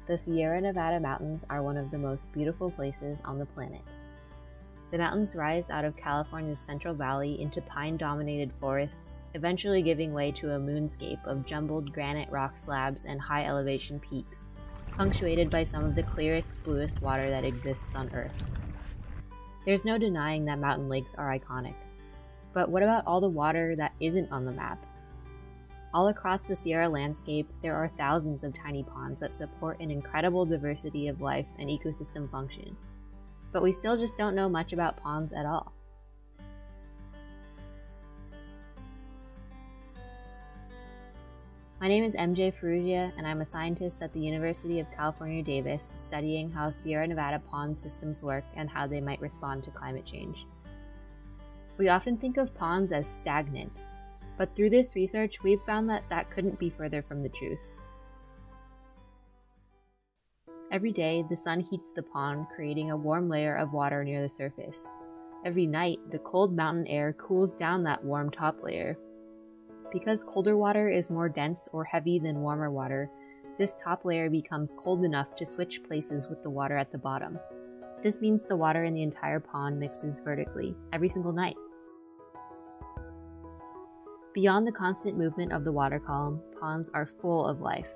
the Sierra Nevada mountains are one of the most beautiful places on the planet. The mountains rise out of California's Central Valley into pine-dominated forests, eventually giving way to a moonscape of jumbled granite rock slabs and high-elevation peaks, punctuated by some of the clearest, bluest water that exists on Earth. There's no denying that mountain lakes are iconic. But what about all the water that isn't on the map? All across the Sierra landscape, there are thousands of tiny ponds that support an incredible diversity of life and ecosystem function. But we still just don't know much about ponds at all. My name is MJ Farruggia, and I'm a scientist at the University of California, Davis, studying how Sierra Nevada pond systems work and how they might respond to climate change. We often think of ponds as stagnant, but through this research, we've found that that couldn't be further from the truth. Every day, the sun heats the pond, creating a warm layer of water near the surface. Every night, the cold mountain air cools down that warm top layer. Because colder water is more dense or heavy than warmer water, this top layer becomes cold enough to switch places with the water at the bottom. This means the water in the entire pond mixes vertically, every single night. Beyond the constant movement of the water column, ponds are full of life.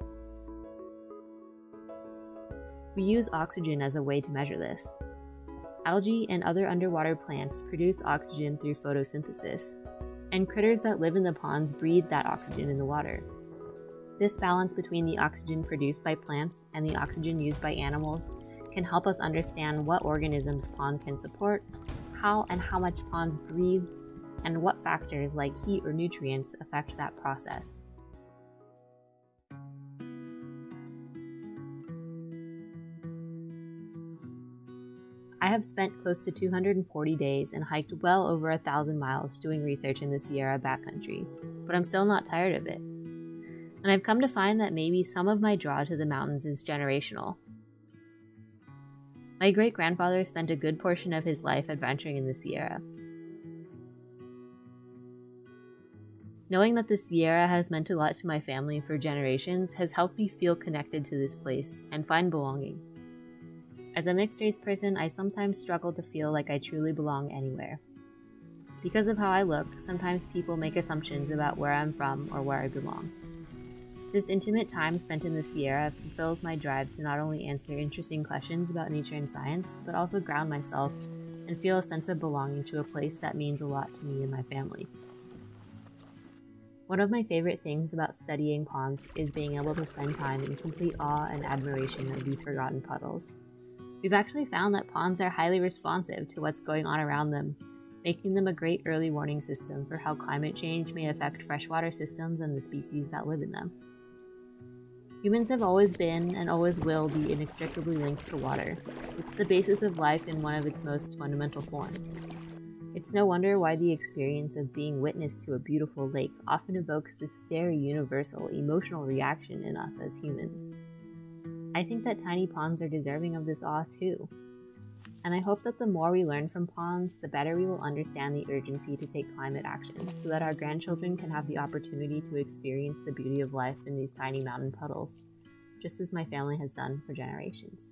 We use oxygen as a way to measure this. Algae and other underwater plants produce oxygen through photosynthesis, and critters that live in the ponds breathe that oxygen in the water. This balance between the oxygen produced by plants and the oxygen used by animals can help us understand what organisms ponds can support, how and how much ponds breathe, and what factors like heat or nutrients affect that process. I have spent close to 240 days and hiked well over 1,000 miles doing research in the Sierra backcountry, but I'm still not tired of it. And I've come to find that maybe some of my draw to the mountains is generational. My great-grandfather spent a good portion of his life adventuring in the Sierra. Knowing that the Sierra has meant a lot to my family for generations has helped me feel connected to this place and find belonging. As a mixed-race person, I sometimes struggle to feel like I truly belong anywhere. Because of how I look, sometimes people make assumptions about where I'm from or where I belong. This intimate time spent in the Sierra fulfills my drive to not only answer interesting questions about nature and science, but also ground myself and feel a sense of belonging to a place that means a lot to me and my family. One of my favorite things about studying ponds is being able to spend time in complete awe and admiration of these forgotten puddles. We've actually found that ponds are highly responsive to what's going on around them, making them a great early warning system for how climate change may affect freshwater systems and the species that live in them. Humans have always been and always will be inextricably linked to water. It's the basis of life in one of its most fundamental forms. It's no wonder why the experience of being witness to a beautiful lake often evokes this very universal emotional reaction in us as humans. I think that tiny ponds are deserving of this awe too. And I hope that the more we learn from ponds, the better we will understand the urgency to take climate action so that our grandchildren can have the opportunity to experience the beauty of life in these tiny mountain puddles, just as my family has done for generations.